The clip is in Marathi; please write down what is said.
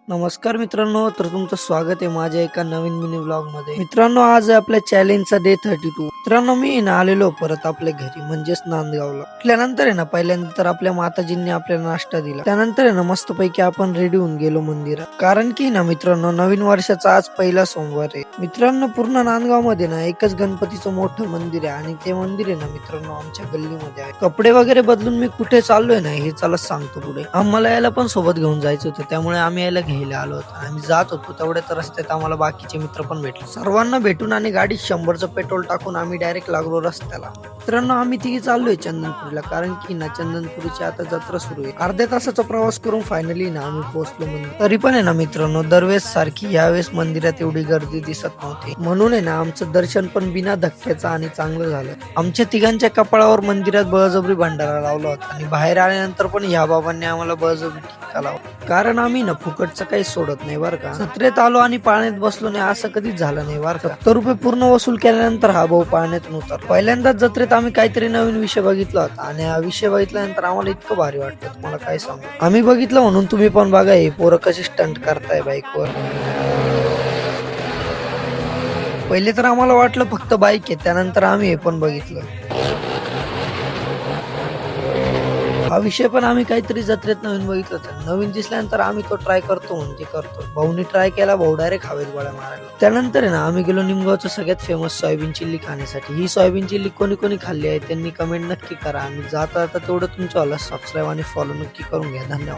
नमस्कार मित्रांनो, तर तुमचं स्वागत आहे माझ्या एका नवीन मिनी ब्लॉग मध्ये. मित्रांनो, आज आहे आपल्या चॅलेंजचा डे 32. मित्रांनो, मी ना आलेलो परत आपल्या घरी म्हणजेच नांदगावला. त्यानंतर आहे ना पहिल्यांदा तर आपल्या माताजींनी आपल्याला नाश्ता दिला. त्यानंतर आहे ना मस्तपैकी आपण रेडी होऊन गेलो मंदिरात, कारण की ना मित्रांनो नवीन वर्षाचा आज पहिला सोमवार आहे. मित्रांनो, पूर्ण नांदगाव मध्ये ना एकच गणपतीचं मोठं मंदिर आहे आणि ते मंदिर आहे ना मित्रांनो आमच्या गल्लीमध्ये आहे. कपडे वगैरे बदलून मी कुठे चाललोय ना हे चला सांगतो पुढे. आम्हाला याला पण सोबत घेऊन जायचं होतं, त्यामुळे आम्ही याला घ्यायला आलो होतो. आम्ही जात होतो तेवढ्यात रस्त्यात आम्हाला बाकीचे मित्र पण भेटले. सर्वांना भेटून आणि गाडीत 100चं पेट्रोल टाकून आम्ही डायरेक्ट लागलो रस्त्याला. मित्रांनो, आम्ही तिघी चाललोय चंदनपुरीला, कारण की ना चंदनपुरीची आता जत्रा सुरू आहे. अर्ध्या तासाचा प्रवास करून फायनली ना आम्ही पोहोचलो मंदिर. तरी पण आहे ना मित्रांनो, दरवेळेस सारखी यावेळेस मंदिरात एवढी गर्दी दिसत नव्हती, म्हणून आहे ना आमचं दर्शन पण बिना धक्क्याचं आणि चांगलं झालं. आमच्या तिघांच्या कपाळावर मंदिरात बळजबरी भंडारा लावला होता आणि बाहेर आल्यानंतर पण या बाबांनी आम्हाला बळजबरी टिक्का लावला, कारण आम्ही ना फुकटचं काही सोडत नाही बरं का. जत्रेत आलो आणि पाण्यात बसलो नाही असं कधीच झालं नाही बरं का. 70 रुपये पूर्ण वसूल केल्यानंतर हा भाऊ पाण्यात उतरला. पहिल्यांदाच जत्रेत आम्ही काहीतरी नवीन विषय बघितला होता आणि हा विषय बघितल्यानंतर आम्हाला इतकं भारी वाटतं तुम्हाला काय सांगू. आम्ही बघितलं म्हणून तुम्ही पण बघा, हे पोरं कशी स्टंट करताय बाईकवर. पहिले तर आम्हाला वाटलं फक्त बाईक आहे, त्यानंतर आम्ही हे पण बघितलं. हा विषय पण आम्ही काहीतरी जत्रेत नवीन बघितलं होतं. नवीन दिसल्यानंतर आम्ही तो ट्राय करतो म्हणजे करतो. भाऊनी ट्राय केला, भाऊ डायरेक्ट हवेत गोळ्या मारायला. त्यानंतर आहे ना आम्ही गेलो निमगावचं सगळ्यात फेमस सोयाबीन चिल्ली खाण्यासाठी. ही सोयाबीन चिल्ली कोणी कोणी खाल्ली आहे त्यांनी कमेंट नक्की करा आणि जाता जाता तेवढं तुमचं सबस्क्राईब आणि फॉलो नक्की करून घ्या. धन्यवाद.